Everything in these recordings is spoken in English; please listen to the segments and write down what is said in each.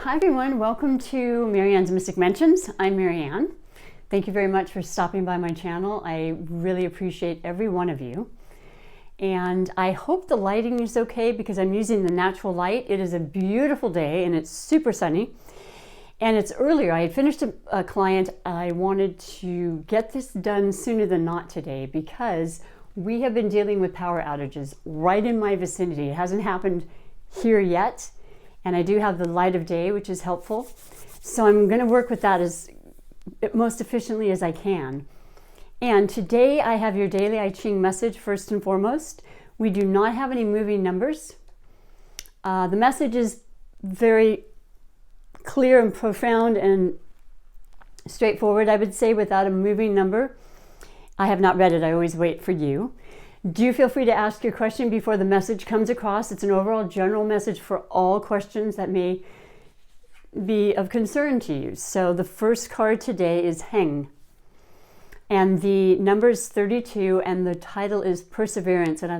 Hi everyone, welcome to MaryAnne's Mystic Mentions. I'm MaryAnne. Thank you very much for stopping by my channel. I really appreciate every one of you. And I hope the lighting is okay because I'm using the natural light. It is a beautiful day and it's super sunny. And it's earlier. I had finished a client. I wanted to get this done sooner than not today because we have been dealing with power outages right in my vicinity. It hasn't happened here yet. And I do have the light of day, which is helpful. So I'm going to work with that as most efficiently as I can. And today I have your daily I Ching message first and foremost. We do not have any moving numbers. The message is very clear and profound and straightforward, I would say, without a moving number. I have not read it. I always wait for you. Do feel free to ask your question before the message comes across. It's an overall general message for all questions that may be of concern to you. So the first card today is Heng. And the number is 32 and the title is Perseverance. And I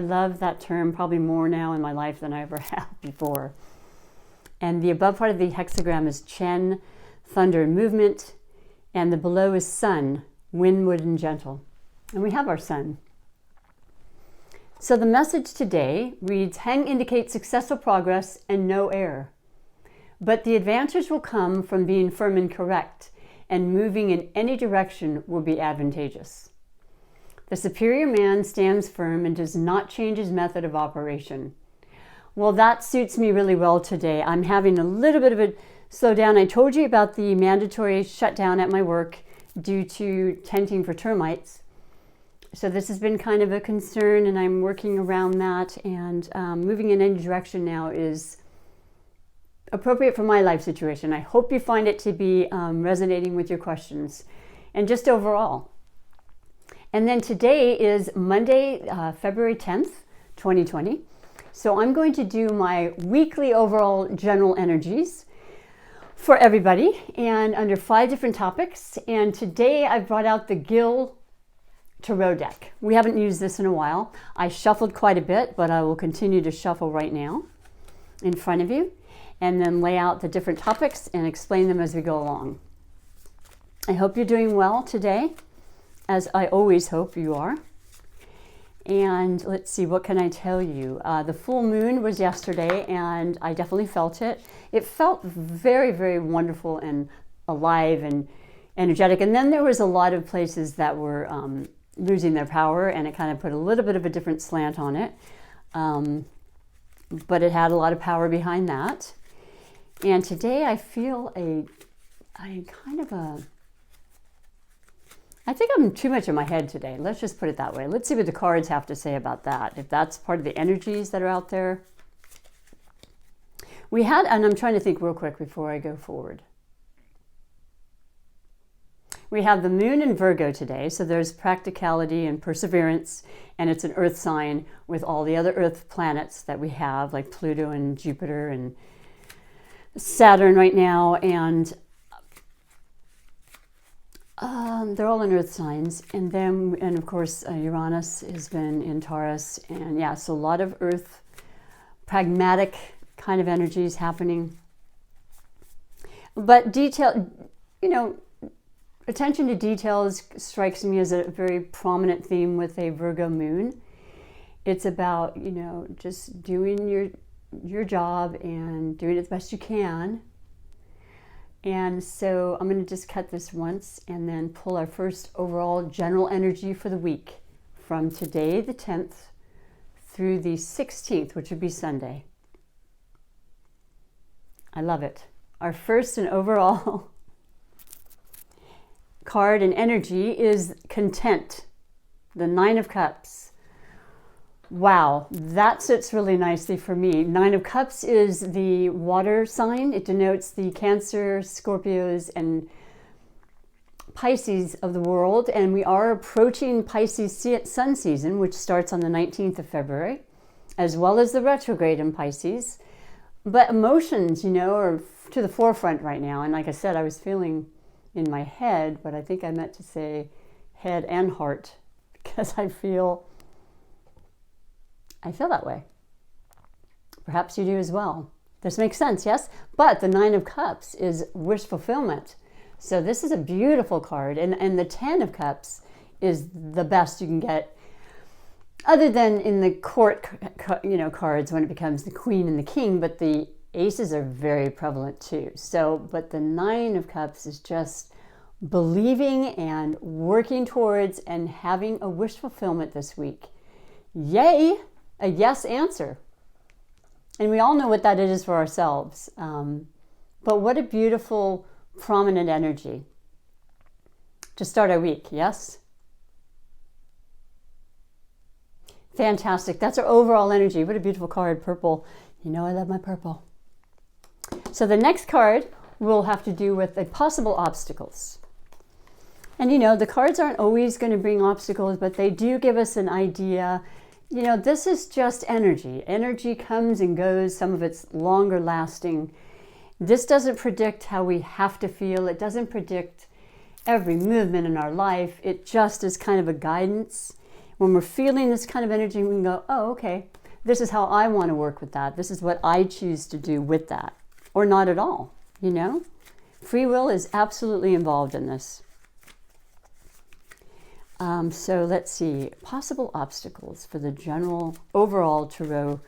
love that term probably more now in my life than I ever have before. And the above part of the hexagram is Chen, thunder and movement. And the below is sun, windward and gentle. And we have our sun. So the message today reads, Heng indicates successful progress and no error. But the advantage will come from being firm and correct, and moving in any direction will be advantageous. The superior man stands firm and does not change his method of operation. Well, that suits me really well today. I'm having a little bit of a slowdown. I told you about the mandatory shutdown at my work due to tenting for termites. So this has been kind of a concern and I'm working around that, and moving in any direction now is appropriate for my life situation. I hope you find it to be resonating with your questions and just overall. And then today is Monday, February 10th, 2020. So I'm going to do my weekly overall general energies for everybody and under 5 different topics. And today I've brought out the Gill Tarot deck. We haven't used this in a while. I shuffled quite a bit, but I will continue to shuffle right now in front of you and then lay out the different topics and explain them as we go along. I hope you're doing well today, as I always hope you are. And let's see, what can I tell you? The full moon was yesterday and I definitely felt it. It felt very, very wonderful and alive and energetic. And then there was a lot of places that were losing their power, and it kind of put a little bit of a different slant on it. But it had a lot of power behind that. And today I feel I think I'm too much in my head today. Let's just put it that way. Let's see what the cards have to say about that. If that's part of the energies that are out there. We had, and I'm trying to think real quick before I go forward. We have the moon in Virgo today, so there's practicality and perseverance, and it's an earth sign with all the other earth planets that we have, like Pluto and Jupiter and Saturn right now, and they're all in earth signs. And then, and of course, Uranus has been in Taurus, and yeah, so a lot of earth, pragmatic kind of energies happening. But detail, attention to details strikes me as a very prominent theme with a Virgo moon. It's about, just doing your job and doing it the best you can. And so I'm going to just cut this once and then pull our first overall general energy for the week from today, the 10th, through the 16th, which would be Sunday. I love it. Our first and overall card and energy is content, the 9 of Cups. Wow, that sits really nicely for me. 9 of Cups is the water sign. It denotes the Cancer, Scorpios, and Pisces of the world. And we are approaching Pisces sun season, which starts on the 19th of February, as well as the retrograde in Pisces. But emotions, are to the forefront right now. And like I said, I was feeling in my head, but I think I meant to say head and heart because I feel that way. Perhaps you do as well. This makes sense, yes? But the Nine of Cups is wish fulfillment. So this is a beautiful card. And the Ten of Cups is the best you can get, other than in the court, cards when it becomes the Queen and the King, but the aces are very prevalent too. So, but the Nine of Cups is just believing and working towards and having a wish fulfillment this week. Yay! A yes answer. And we all know what that is for ourselves. But what a beautiful, prominent energy to start our week, yes? Fantastic. That's our overall energy. What a beautiful card, purple. You know I love my purple. So the next card will have to do with the possible obstacles. And the cards aren't always going to bring obstacles, but they do give us an idea. This is just energy. Energy comes and goes. Some of it's longer lasting. This doesn't predict how we have to feel. It doesn't predict every movement in our life. It just is kind of a guidance. When we're feeling this kind of energy, we can go, oh, okay, this is how I want to work with that. This is what I choose to do with that. Or not at all, Free will is absolutely involved in this. So let's see, possible obstacles for the general overall tarot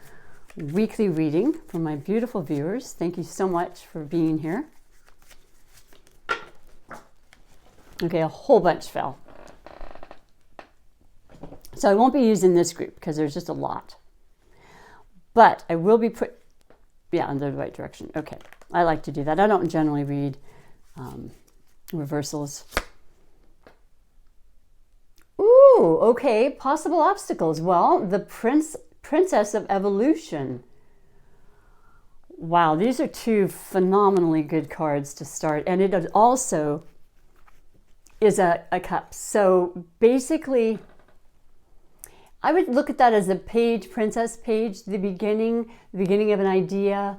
weekly reading for my beautiful viewers. Thank you so much for being here. Okay, a whole bunch fell. So I won't be using this group because there's just a lot. But I will be in the right direction. Okay, I like to do that. I don't generally read reversals. Ooh, okay, possible obstacles. Well, the Princess of Evolution. Wow, these are two phenomenally good cards to start. And it also is a cup. So basically, I would look at that as a page, princess page, the beginning of an idea,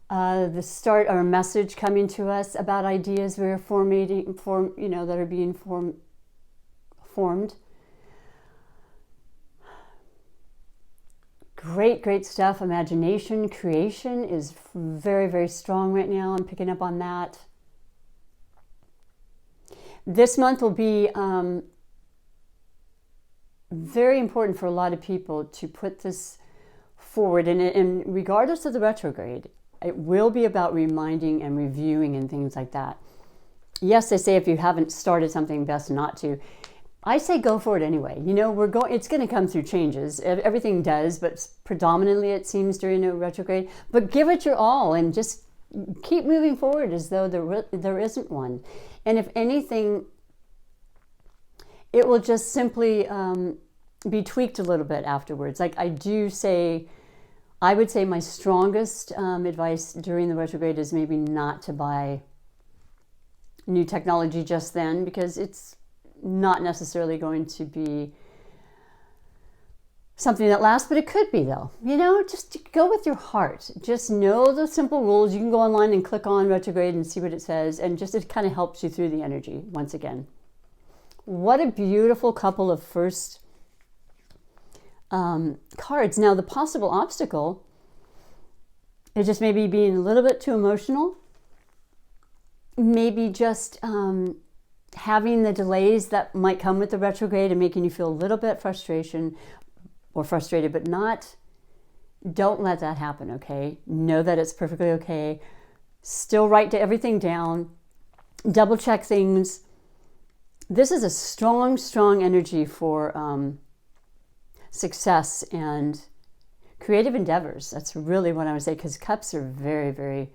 the start or a message coming to us about ideas that are being formed. Great stuff. Imagination, creation is very, very strong right now. I'm picking up on that. This month will be very important for a lot of people to put this forward. And regardless of the retrograde, it will be about reminding and reviewing and things like that. Yes, they say if you haven't started something, best not to. I say go for it anyway. It's going to come through changes. Everything does, but predominantly it seems during a retrograde. But give it your all and just keep moving forward as though there isn't one. And if anything, it will just simply be tweaked a little bit afterwards. Like I would say my strongest advice during the retrograde is maybe not to buy new technology just then, because it's not necessarily going to be something that lasts, but it could be though. Just go with your heart. Just know the simple rules. You can go online and click on retrograde and see what it says, and just it kind of helps you through the energy once again. What a beautiful couple of first cards. Now the possible obstacle is just maybe being a little bit too emotional. Maybe just having the delays that might come with the retrograde and making you feel a little bit frustrated, but don't let that happen, okay? Know that it's perfectly okay. Still write everything down. Double check things. This is a strong energy for success and creative endeavors. That's really what I would say, because cups are very, very,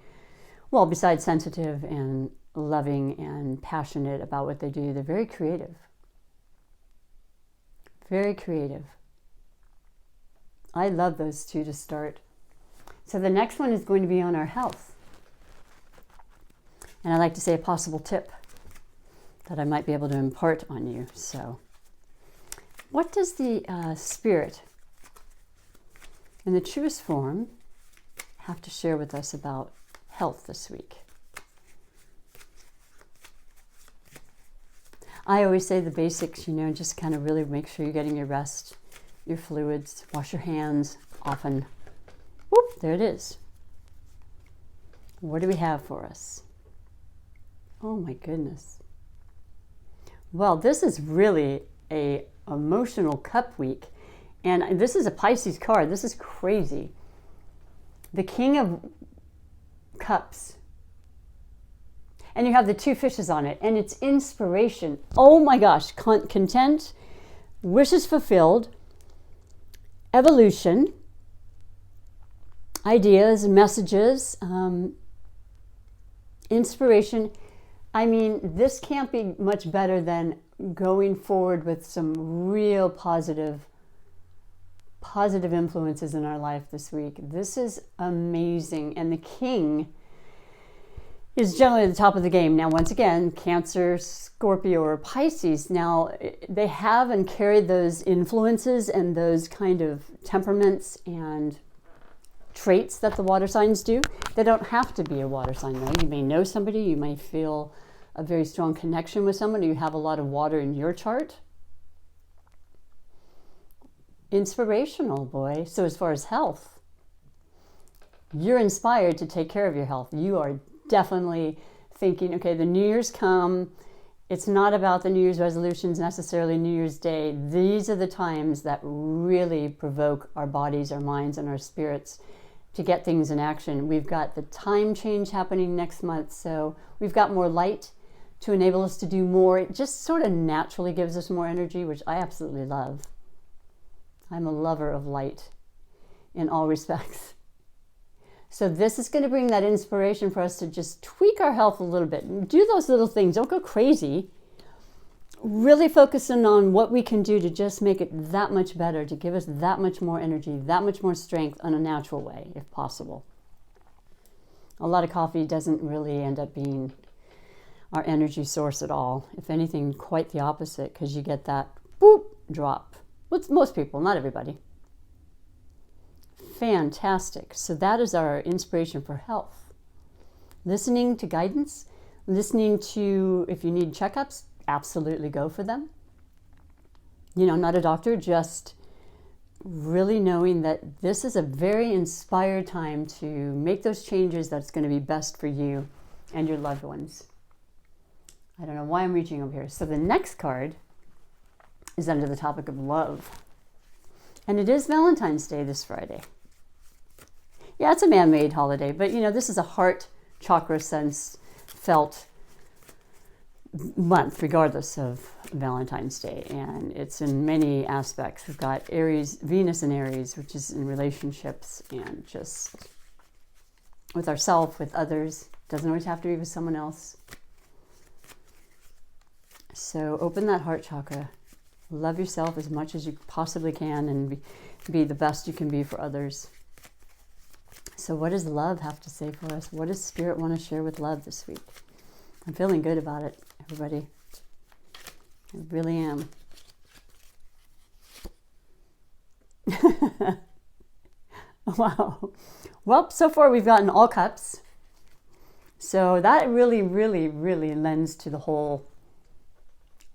well, besides sensitive and loving and passionate about what they do, they're very creative. Very creative. I love those two to start. So the next one is going to be on our health. And I like to say a possible tip that I might be able to impart on you. So what does the Spirit in the truest form have to share with us about health this week? I always say the basics, just kind of really make sure you're getting your rest, your fluids, wash your hands often. Whoop, there it is. What do we have for us? Oh my goodness. Well, this is really a emotional cup week. And this is a Pisces card. This is crazy. The King of Cups. And you have the two fishes on it. And it's inspiration. Oh my gosh. Content, wishes fulfilled, evolution, ideas, messages, inspiration. I mean, this can't be much better than going forward with some real positive influences in our life this week. This is amazing. And the King is generally at the top of the game. Now, once again, Cancer, Scorpio, or Pisces, now they have and carry those influences and those kind of temperaments and traits that the water signs do. They don't have to be a water sign, though. You may know somebody, you may feel a very strong connection with someone, you have a lot of water in your chart. Inspirational, boy. So as far as health, you're inspired to take care of your health. You are definitely thinking, okay, the New Year's come. It's not about the New Year's resolutions necessarily New Year's Day. These are the times that really provoke our bodies, our minds, and our spirits to get things in action. We've got the time change happening next month, so we've got more light to enable us to do more. It just sort of naturally gives us more energy, which I absolutely love. I'm a lover of light in all respects. So this is going to bring that inspiration for us to just tweak our health a little bit. Do those little things. Don't go crazy. Really focusing on what we can do to just make it that much better, to give us that much more energy, that much more strength in a natural way, if possible. A lot of coffee doesn't really end up being our energy source at all. If anything, quite the opposite, because you get that boop drop. With most people, not everybody. Fantastic. So that is our inspiration for health. Listening to guidance, listening to, if you need checkups, absolutely go for them. You know, not a doctor, just really knowing that this is a very inspired time to make those changes that's going to be best for you and your loved ones. I don't know why I'm reaching over here. So the next card is under the topic of love. And it is Valentine's Day this Friday. Yeah, it's a man-made holiday, but you know, this is a heart chakra sense felt month, regardless of Valentine's Day. And it's in many aspects. We've got Aries, Venus in Aries, which is in relationships and just with ourselves, with others. Doesn't always have to be with someone else. So open that heart chakra. Love yourself as much as you possibly can and be the best you can be for others. So what does love have to say for us? What does Spirit want to share with love this week? I'm feeling good about it, everybody. I really am. Wow. Well, so far we've gotten all cups. So that really, really, really lends to the whole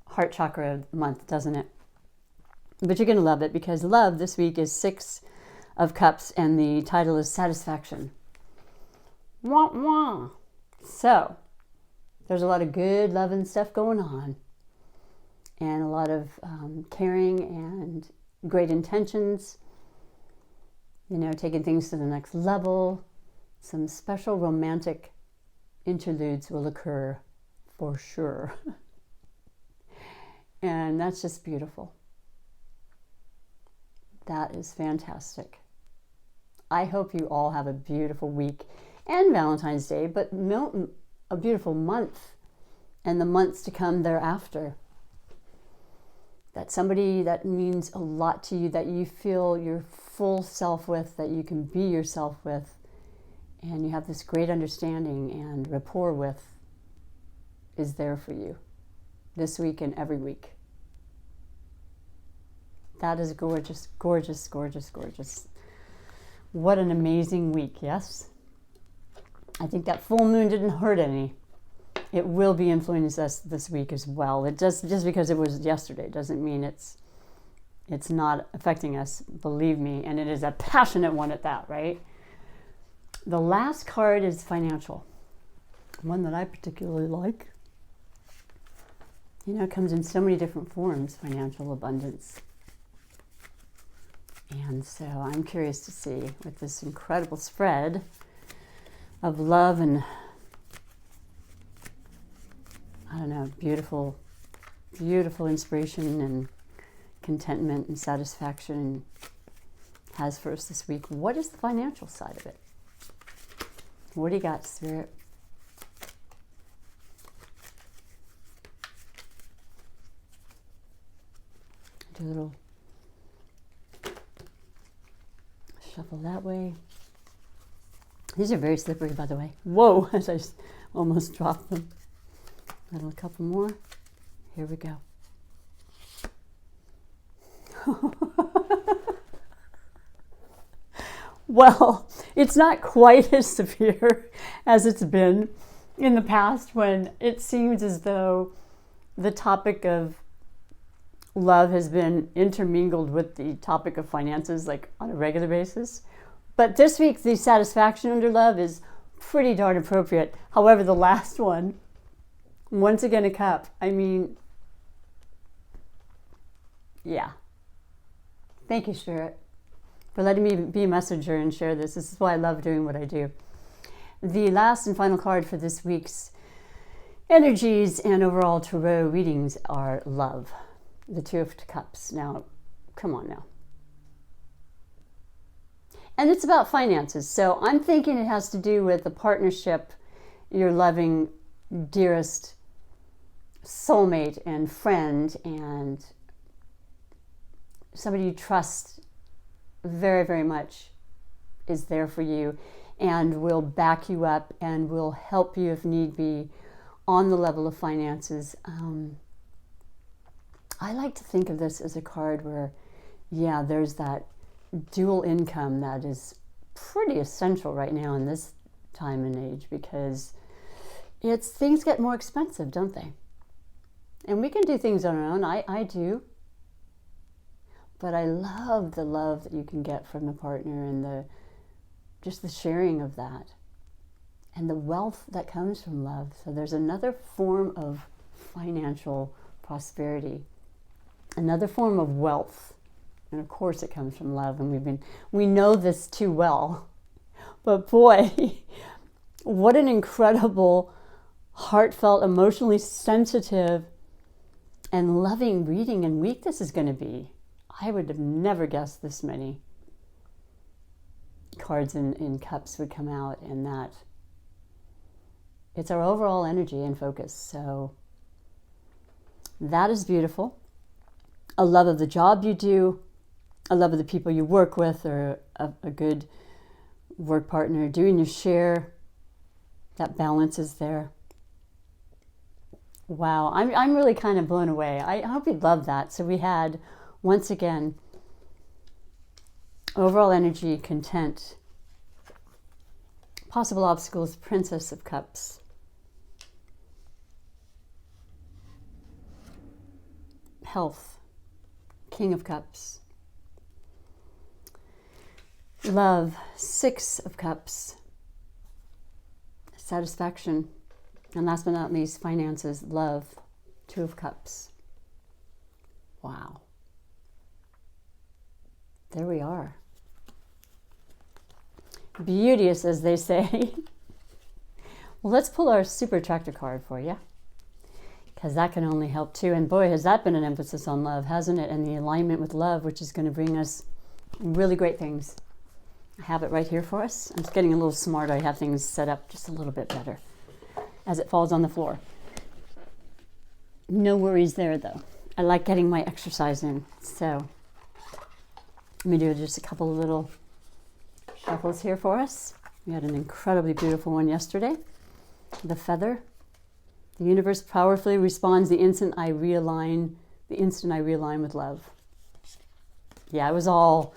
heart chakra month, doesn't it? But you're going to love it because love this week is 6 of Cups and the title is Satisfaction. Wah, wah. So there's a lot of good love and stuff going on and a lot of caring and great intentions, you know, taking things to the next level. Some special romantic interludes will occur for sure. And that's just beautiful. That is fantastic. I hope you all have a beautiful week and Valentine's Day, but a beautiful month and the months to come thereafter. That somebody that means a lot to you, that you feel your full self with, that you can be yourself with, and you have this great understanding and rapport with, is there for you this week and every week. That is gorgeous, gorgeous, gorgeous, gorgeous. What an amazing week, yes? I think that full moon didn't hurt any. It will be influencing us this week as well. It just because it was yesterday doesn't mean it's not affecting us, believe me, and it is a passionate one at that, right? The last card is financial, one that I particularly like. You know, it comes in so many different forms, financial abundance. And so I'm curious to see with this incredible spread of love and, I don't know, beautiful, beautiful inspiration and contentment and satisfaction has for us this week. What is the financial side of it? What do you got, Spirit? Do a little shuffle that way. These are very slippery, by the way. Whoa, as I almost dropped them. A couple more. Here we go. Well, it's not quite as severe as it's been in the past, when it seems as though the topic of love has been intermingled with the topic of finances, like on a regular basis. But this week, the satisfaction under love is pretty darn appropriate. However, the last one, once again a cup. I mean, yeah. Thank you, Spirit, for letting me be a messenger and share this. This is why I love doing what I do. The last and final card for this week's energies and overall tarot readings are love. The Two of Cups. Now, come on now. And it's about finances. So I'm thinking it has to do with the partnership, your loving, dearest soulmate and friend, and somebody you trust very, very much is there for you and will back you up and will help you if need be on the level of finances. I like to think of this as a card where, yeah, there's that dual income that is pretty essential right now in this time and age, because things get more expensive, don't they? And we can do things on our own. I do. But I love the love that you can get from a partner and just the sharing of that and the wealth that comes from love. So there's another form of financial prosperity, another form of wealth. And of course it comes from love, and we know this too well. But boy, what an incredible, heartfelt, emotionally sensitive, and loving reading and week this is going to be. I would have never guessed this many cards in cups would come out, and that it's our overall energy and focus. So that is beautiful. A love of the job you do, a love of the people you work with, or a good work partner, doing your share. That balance is there. Wow, I'm really kind of blown away. I hope you love that. So we had, once again, overall energy, content, possible obstacles, Princess of Cups, health, King of Cups, love, Six of Cups, satisfaction, and last but not least, finances, love, Two of Cups. Wow. There we are. Beauteous, as they say. Well, let's pull our Super Attractor card for you, because that can only help too. And boy, has that been an emphasis on love, hasn't it? And the alignment with love, which is going to bring us really great things. I have it right here for us. I'm just getting a little smarter. I have things set up just a little bit better as it falls on the floor. No worries there, though. I like getting my exercise in. So let me do just a couple of little shuffles here for us. We had an incredibly beautiful one yesterday. The feather. The universe powerfully responds the instant I realign with love. Yeah, it was all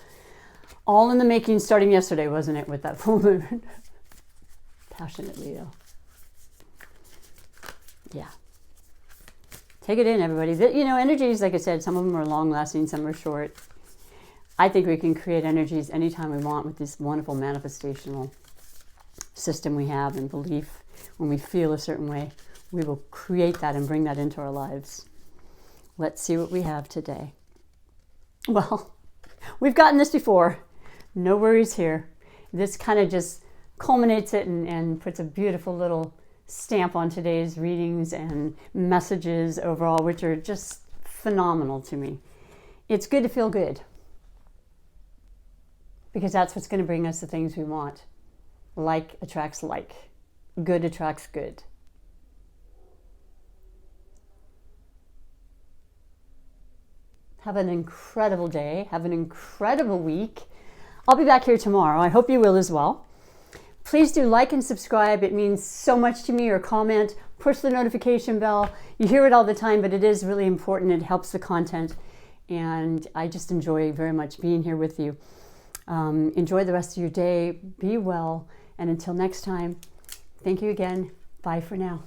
in the making starting yesterday, wasn't it, with that full moon? Passionate Leo. Yeah. Take it in, everybody. You know, energies, like I said, some of them are long-lasting, some are short. I think we can create energies anytime we want with this wonderful manifestational system we have and belief, when we feel a certain way, we will create that and bring that into our lives. Let's see what we have today. Well, we've gotten this before. No worries here. This kind of just culminates it and puts a beautiful little stamp on today's readings and messages overall, which are just phenomenal to me. It's good to feel good, because that's what's going to bring us the things we want. Like attracts like. Good attracts good. Have an incredible day. Have an incredible week. I'll be back here tomorrow. I hope you will as well. Please do like and subscribe. It means so much to me. Or comment. Push the notification bell. You hear it all the time, but it is really important. It helps the content. And I just enjoy very much being here with you. Enjoy the rest of your day. Be well. And until next time, thank you again. Bye for now.